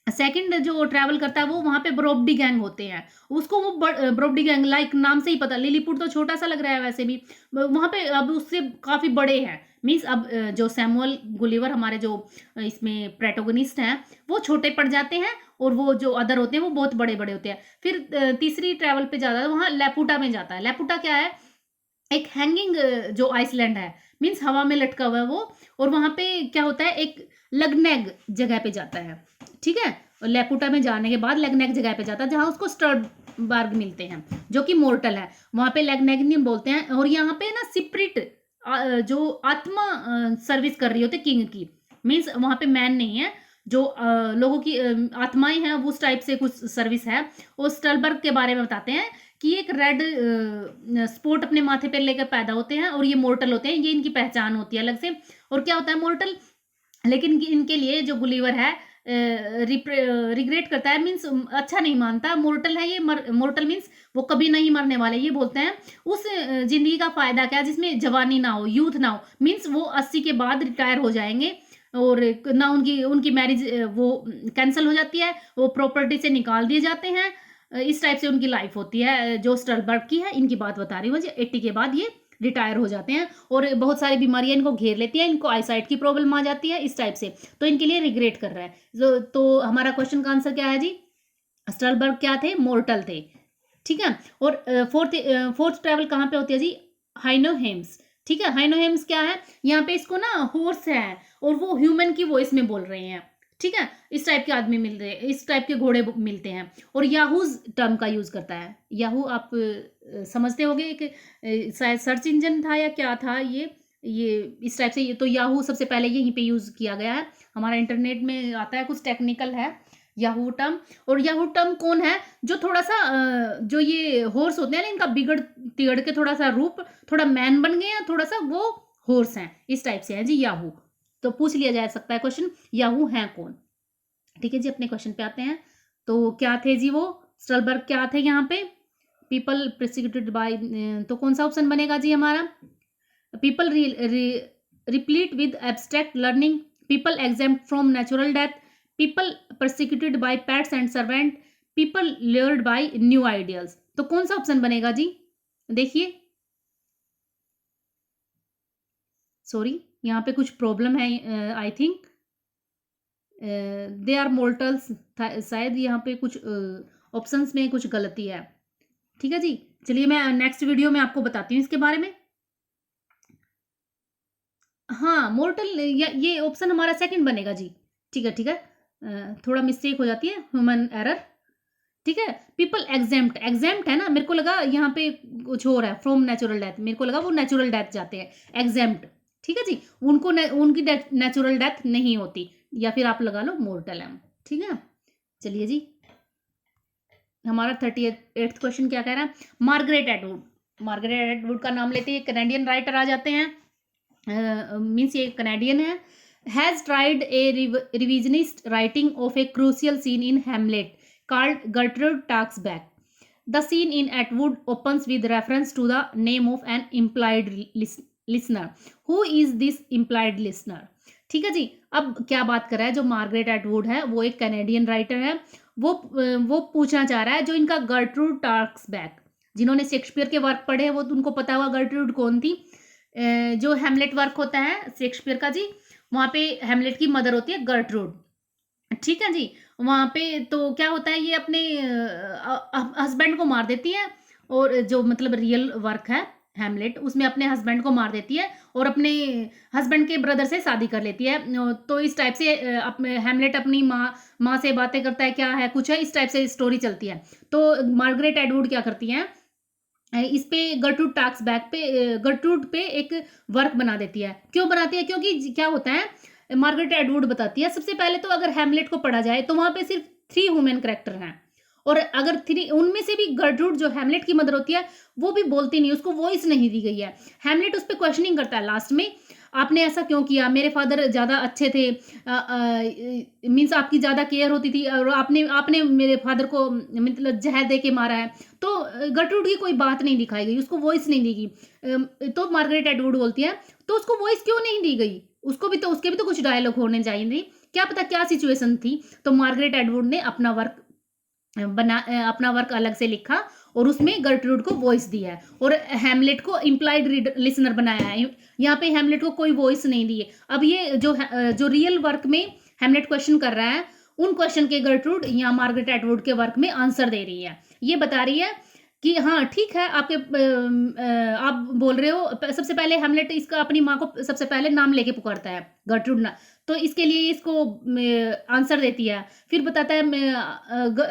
सेकंड जो ट्रैवल करता है वो वहाँ पे ब्रोबडी गैंग होते हैं, उसको वो ब्रोबडी गैंग, लाइक नाम से ही पता, लिलीपुट तो छोटा सा लग रहा है वैसे भी, वहाँ पे अब उससे काफ़ी बड़े हैं, मीन्स अब जो सैमुअल गुलिवर हमारे जो इसमें प्रोटोगनिस्ट हैं वो छोटे पड़ जाते हैं, और वो जो अदर होते हैं वो बहुत बड़े बड़े होते हैं। फिर तीसरी ट्रैवल पे जाता है, वहाँ लेपुटा में जाता है। लेपुटा क्या है, एक हैंगिंग जो आइसलैंड है, मीन्स हवा में लटका हुआ है वो, और वहाँ पे क्या होता है, एक लगनेग जगह पे जाता है। ठीक है, और लेपुटा में जाने के बाद लगनेग जगह पे जाता है, जहाँ उसको स्टर्डबर्ग मिलते हैं जो कि मोर्टल है, वहाँ पे लगनेग नहीं बोलते हैं। और यहाँ पे ना सिप्रिट जो आत्मा सर्विस कर रही होती है किंग की, मीन्स वहाँ पे मैन नहीं है, जो लोगों की आत्माएं हैं, वो उस टाइप से कुछ सर्विस है। और स्टलबर्ग के बारे में बताते हैं कि एक रेड स्पॉट अपने माथे पर लेकर पैदा होते हैं और ये मोर्टल होते हैं, ये इनकी पहचान होती है अलग से। और क्या होता है मोर्टल, लेकिन इनके लिए जो गुलिवर है रिग्रेट करता है, मीन्स अच्छा नहीं मानता, मोर्टल है ये, मोर्टल मीन्स वो कभी नहीं मरने वाले, ये बोलते हैं उस जिंदगी का फायदा क्या जिसमें जवानी ना हो, यूथ ना हो, मीन्स वो 80 के बाद रिटायर हो जाएंगे और ना उनकी उनकी मैरिज वो कैंसिल हो जाती है, वो प्रॉपर्टी से निकाल दिए जाते हैं, इस टाइप से उनकी लाइफ होती है। जो स्टलबर्ग की है इनकी बात बता रही हूँ, 80 के बाद ये रिटायर हो जाते हैं और बहुत सारी बीमारियां इनको घेर लेती हैं, इनको आईसाइट की प्रॉब्लम आ जाती है इस टाइप से, तो इनके लिए रिग्रेट कर रहा है। तो हमारा क्वेश्चन का आंसर क्या है जी, स्टलबर्ग क्या थे, मोर्टल थे, ठीक है। और फोर्थ ट्रैवल कहाँ पे होती है जी, हाइनोहेम्स, ठीक है। हाइनोहेम्स क्या है, यहाँ पे इसको ना हॉर्स है और वो ह्यूमन की वॉइस में बोल रहे हैं, ठीक है, इस टाइप के आदमी मिल रहे हैं, इस टाइप के घोड़े मिलते हैं। और याहूज टर्म का यूज करता है, याहू आप समझते होंगे, एक शायद सर्च इंजन था या क्या था ये इस टाइप से, ये तो याहू सबसे पहले यहीं पे यूज किया गया है, हमारा इंटरनेट में आता है, कुछ टेक्निकल है याहू टर्म। और याहू टर्म कौन है, जो थोड़ा सा जो ये हॉर्स होते हैं ना, इनका बिगड़ तिगड़ के थोड़ा सा रूप, थोड़ा मैन बन गए हैं, थोड़ा सा वो हॉर्स हैं, इस टाइप से है जी याहू। तो पूछ लिया जा सकता है क्वेश्चन, याहू हैं कौन, ठीक है जी। अपने क्वेश्चन पे आते हैं, तो क्या थे जी वो स्टलबर्ग, क्या थे यहाँ पे, पीपल प्रोसिक्यूटेड बाय, तो कौन सा ऑप्शन बनेगा जी हमारा, people replete with abstract learning, people exempt from natural death, people persecuted by pets and servant, people lured by new ideals. तो कौन सा ऑप्शन बनेगा जी, देखिए, सॉरी यहाँ पे कुछ प्रॉब्लम है, I think they are mortals, शायद यहाँ पे कुछ ऑप्शंस में कुछ गलती है, ठीक है जी। चलिए मैं नेक्स्ट वीडियो में आपको बताती हूँ इसके बारे में। हाँ मोर्टल, ये ऑप्शन हमारा सेकंड बनेगा जी, ठीक है ठीक है, थोड़ा मिस्टेक हो जाती है, ह्यूमन एरर, ठीक है। पीपल एग्जेम्प्ट, एग्जेम्प्ट है ना, मेरे को लगा यहाँ पे कुछ हो रहा है, फ्रॉम नेचुरल डेथ, मेरे को लगा वो नेचुरल डेथ जाते हैं, एग्जेम्प्ट, ठीक है जी, उनको उनकी नेचुरल डेथ नहीं होती, या फिर आप लगा लो मोर्टल है, ठीक है। चलिए जी, हमारा 38th क्वेश्चन क्या कह रहा है, मार्गरेट एटवुड, मार्गरेट एटवुड का नाम लेते हैं, कनाडियन राइटर आ जाते हैं, मीन्स ये कनाडियन है, has tried A revisionist writing of a crucial seen in Hamlet called Gertrude Talks Back. The scene in Atwood opens with reference to the name of an implied listener. Who is this implied listener? ठीक है जी, अब क्या बात कर रहा है, जो Margaret Atwood है वो एक कैनेडियन राइटर है, वो पूछना चाह रहा है, जो इनका गर्ट्रूड टार्क्स बैक, जिन्होंने शेक्सपियर के वर्क पढ़े हैं वो उनको पता हुआ गर्ट्रूड कौन थी, जो हेमलेट वर्क होता है शेक्सपियर का जी, वहाँ पे हेमलेट की मदर होती है गर्ट्रूड, ठीक है जी। वहाँ पे तो क्या होता है, ये अपने हस्बैंड को मार देती है, और जो मतलब रियल वर्क है हेमलेट, उसमें अपने हस्बैंड को मार देती है और अपने हस्बैंड के ब्रदर से शादी कर लेती है, तो इस टाइप से हेमलेट अपनी माँ से बातें करता है, क्या है कुछ है, इस टाइप से स्टोरी चलती है। तो मार्गरेट एटवुड क्या करती हैं, इस पे गर्ट्रूड टास्क बैक पे, गर्ट्रूड पे एक वर्क बना देती है, क्यों बनाती है, क्योंकि क्या होता है, मार्गरेट एटवुड बताती है, सबसे पहले तो अगर हेमलेट को पढ़ा जाए तो वहां पे सिर्फ 3 वुमेन कैरेक्टर हैं, और अगर 3 उनमें से भी गर्ट्रूड जो हेमलेट की मदर होती है वो भी बोलती नहीं, उसको वॉइस नहीं दी गई है, हेमलेट उस पर क्वेश्चनिंग करता है लास्ट में, आपने ऐसा क्यों किया, मेरे फादर ज़्यादा अच्छे थे, मीन्स आपकी ज़्यादा केयर होती थी, और आपने मेरे फादर को मतलब जहर दे के मारा है, तो गर्ट्रूड की कोई बात नहीं दिखाई गई, उसको वॉइस नहीं दी गई, तो मार्गरेट एटवुड बोलती है तो उसको वॉइस क्यों नहीं दी गई, उसको भी तो, उसके भी तो कुछ डायलॉग होने चाहिए, क्या पता क्या सिचुएशन थी। तो मार्गरेट एटवुड ने अपना वर्क अलग से लिखा और उसमें गर्ट्रूड को वॉइस दी है, और हेमलेट को इम्प्लाइड लिसनर बनाया है, यहाँ पे हेमलेट को कोई वॉइस नहीं दी है। अब ये जो रियल वर्क में हेमलेट क्वेश्चन कर रहा है, उन क्वेश्चन के गर्ट्रूड यहाँ मार्गरेट एटवुड के वर्क में आंसर दे रही है, ये बता रही है कि हाँ ठीक है, आप बोल रहे हो, सबसे पहले हेमलेट इसका अपनी माँ को सबसे पहले नाम लेके पुकारता है गर्ट्रूड ना, तो इसके लिए इसको आंसर देती है, फिर बताता है,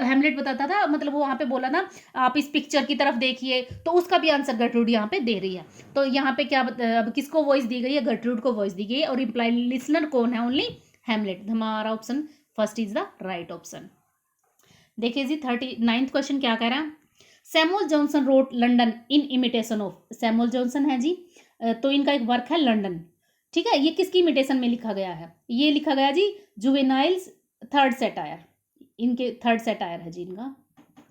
हेमलेट बताता था, मतलब वो वहाँ पे बोला था आप इस पिक्चर की तरफ देखिए, तो उसका भी आंसर गर्ट्रूड यहाँ पे दे रही है। तो यहाँ पे क्या अब किसको वॉइस दी गई है, गर्ट्रूड को वॉइस दी गई है, और इम्प्लाइड लिसनर कौन है, ओनली हेमलेट। हमारा option first is the right option. देखिए जी 39th क्वेश्चन क्या कह रहा है, Samuel Johnson wrote London in imitation of, Samuel Johnson है जी, तो इनका एक वर्क है लंडन, ठीक है। ये किसकी इमिटेशन में लिखा गया है? ये लिखा गया जी जुवेनाइल्स थर्ड सेटायर, इनके थर्ड सेटायर है जी इनका,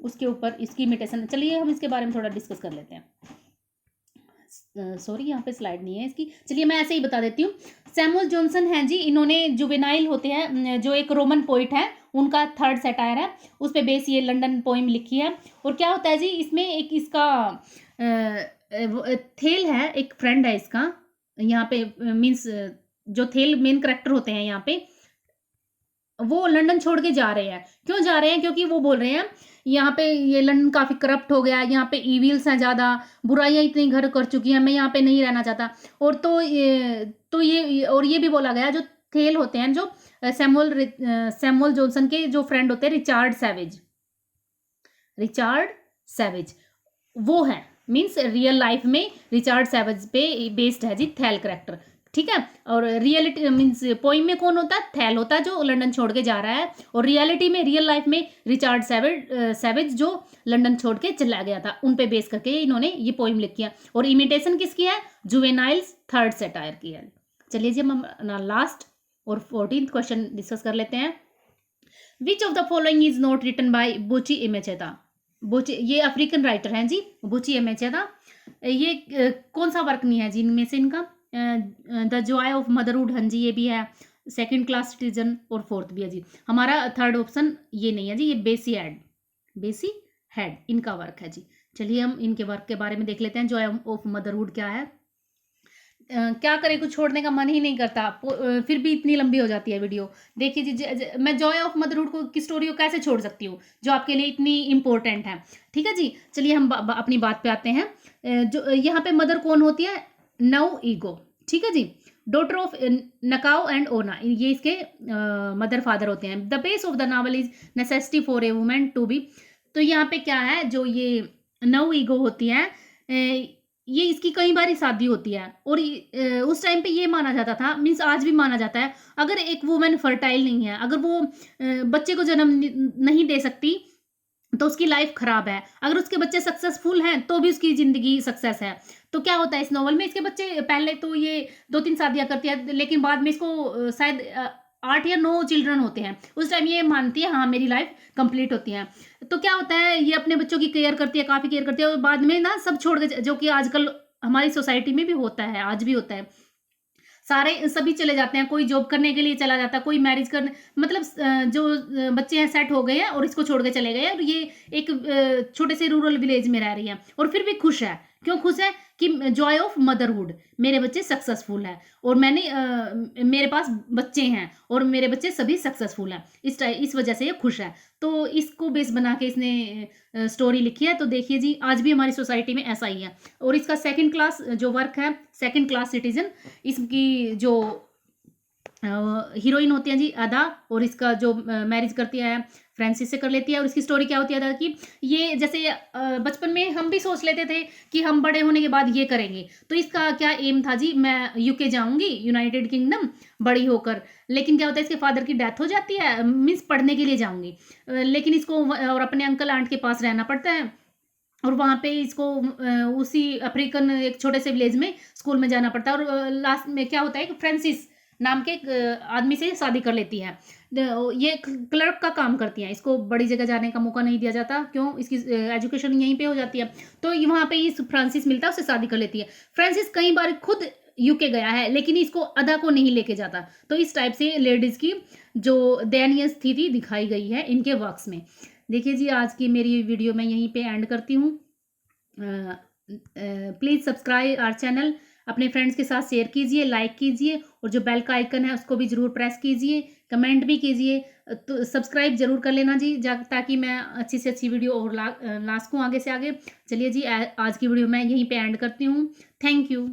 उसके ऊपर इसकी इमिटेशन। चलिए हम इसके बारे में थोड़ा डिस्कस कर लेते हैं। सॉरी यहाँ पे स्लाइड नहीं है इसकी, चलिए मैं ऐसे ही बता देती हूँ। सैमुअल जॉनसन हैं जी, इन्होंने जुवेनाइल होते हैं जो एक रोमन पोइट है, उनका थर्ड सेटायर है, उस पे बेस ये लंडन पोइम लिखी है। और क्या होता है जी इसमें, एक इसका थेल है, एक फ्रेंड है इसका यहाँ पे, मीन्स जो थेल मेन करेक्टर होते हैं यहाँ पे, वो लंदन छोड़ के जा रहे हैं। क्यों जा रहे हैं? क्योंकि वो बोल रहे हैं यहाँ पे ये लंदन काफ़ी करप्ट हो गया है, यहाँ पे इविल्स हैं ज़्यादा, बुराइयाँ इतनी घर कर चुकी हैं, मैं यहाँ पे नहीं रहना चाहता। और तो ये भी बोला गया, जो थेल होते हैं, जो सैमुअल जॉनसन के जो फ्रेंड होते हैं रिचार्ड सैवेज वो है, मीन्स रियल लाइफ में रिचार्ड सैवेज पे बेस्ड है जी थेल करेक्टर, ठीक है। और रियलिटी मीन्स पोइम में कौन होता है? थेल होता है जो लंदन छोड़ के जा रहा है, और रियलिटी में रियल लाइफ में रिचार्ड सैवेज जो लंदन छोड़ के चला गया था, उन पे बेस करके इन्होंने ये पोइम लिखी है। और इमिटेशन किसकी है? जुवेनाइल्स थर्ड सेटायर की है। चलिए जी हम लास्ट और 14th क्वेश्चन डिस्कस कर लेते हैं। Which of the following is not written by Buchi Emecheta? बुची ये अफ्रीकन राइटर हैं जी, बुची एमेचेदा। ये कौन सा वर्क नहीं है जी इनमें से? इनका द जॉय ऑफ मदरहुड, हाँ जी ये भी है, सेकंड क्लास सिटीजन, और फोर्थ भी है जी। हमारा थर्ड ऑप्शन ये नहीं है जी, ये बेसी हेड इनका वर्क है जी। चलिए हम इनके वर्क के बारे में देख लेते हैं। जॉय ऑफ मदरहुड क्या है? क्या करें, कुछ छोड़ने का मन ही नहीं करता, फिर भी इतनी लंबी हो जाती है वीडियो। देखिए जी, मैं जॉय ऑफ मदरहुड को की स्टोरी को कैसे छोड़ सकती हूँ जो आपके लिए इतनी इंपॉर्टेंट है, ठीक है जी। चलिए हम अपनी बात पे आते हैं। जो यहाँ पे मदर कौन होती है? नौ ईगो, ठीक है जी, डॉटर ऑफ नकाओ एंड ओना, ये इसके मदर फादर होते हैं। The base of the novel is necessity for a women to be. तो यहाँ पे क्या है, जो ये नौ ईगो होती है, ये इसकी कई बार शादी होती है, और उस टाइम पे ये माना जाता था, मीन्स आज भी माना जाता है, अगर एक वुमेन फर्टाइल नहीं है, अगर वो बच्चे को जन्म नहीं दे सकती, तो उसकी लाइफ खराब है। अगर उसके बच्चे सक्सेसफुल हैं तो भी उसकी जिंदगी सक्सेस है। तो क्या होता है इस नॉवल में, इसके बच्चे पहले तो ये 2-3 शादियां करती है, लेकिन बाद में इसको शायद 8 या 9 चिल्ड्रन होते हैं। उस टाइम ये मानती है हाँ मेरी लाइफ कंप्लीट होती है। तो क्या होता है, ये अपने बच्चों की केयर करती है, काफ़ी केयर करती है, और बाद में ना सब छोड़ के, जो कि आजकल हमारी सोसाइटी में भी होता है, आज भी होता है, सभी चले जाते हैं, कोई जॉब करने के लिए चला जाता है, कोई मैरिज करने, मतलब जो बच्चे हैं सेट हो गए हैं और इसको छोड़ के चले गए, और ये एक छोटे से रूरल विलेज में रह रही है, और फिर भी खुश है। क्यों खुश है? कि जॉय ऑफ मदरहुड, मेरे बच्चे सक्सेसफुल हैं, और मेरे पास बच्चे हैं, और मेरे बच्चे सभी सक्सेसफुल हैं, इस वजह से ये खुश है। तो इसको बेस बना के इसने स्टोरी लिखी है। तो देखिए जी, आज भी हमारी सोसाइटी में ऐसा ही है। और इसका सेकंड क्लास जो वर्क है, सेकंड क्लास सिटीजन, इसकी जो हीरोइन होती है जी अदा, और इसका जो मैरिज करती है फ्रांसिस से कर लेती है। और इसकी स्टोरी क्या होती है अदा की, ये जैसे बचपन में हम भी सोच लेते थे कि हम बड़े होने के बाद ये करेंगे, तो इसका क्या एम था जी, मैं यूके जाऊंगी, यूनाइटेड किंगडम, बड़ी होकर। लेकिन क्या होता है, इसके फादर की डेथ हो जाती है, मीन्स पढ़ने के लिए जाऊंगी, लेकिन इसको और अपने अंकल आंट के पास रहना पड़ता है, और वहाँ पे इसको उसी अफ्रीकन एक छोटे से विलेज में स्कूल में जाना पड़ता है। और लास्ट में क्या होता है कि फ्रांसिस नाम के एक आदमी से शादी कर लेती है। ये क्लर्क का काम करती हैं, इसको बड़ी जगह जाने का मौका नहीं दिया जाता। क्यों? इसकी एजुकेशन यहीं पे हो जाती है। तो वहाँ पे इस फ्रांसिस मिलता है, उससे शादी कर लेती है। फ्रांसिस कई बार खुद यूके गया है, लेकिन इसको अदा को नहीं लेके जाता। तो इस टाइप से लेडीज़ की जो दयनीय स्थिति दिखाई गई है इनके वर्क्स में। देखिए जी, आज की मेरी वीडियो मैं यहीं पे एंड करती हूँ। प्लीज़ सब्सक्राइब आवर चैनल, अपने फ्रेंड्स के साथ शेयर कीजिए, लाइक कीजिए, और जो बेल का आइकन है उसको भी ज़रूर प्रेस कीजिए, कमेंट भी कीजिए। तो सब्सक्राइब जरूर कर लेना जी, ताकि मैं अच्छी से अच्छी वीडियो और ला सकूँ आगे से आगे। चलिए जी, आज की वीडियो मैं यहीं पे एंड करती हूँ। Thank you.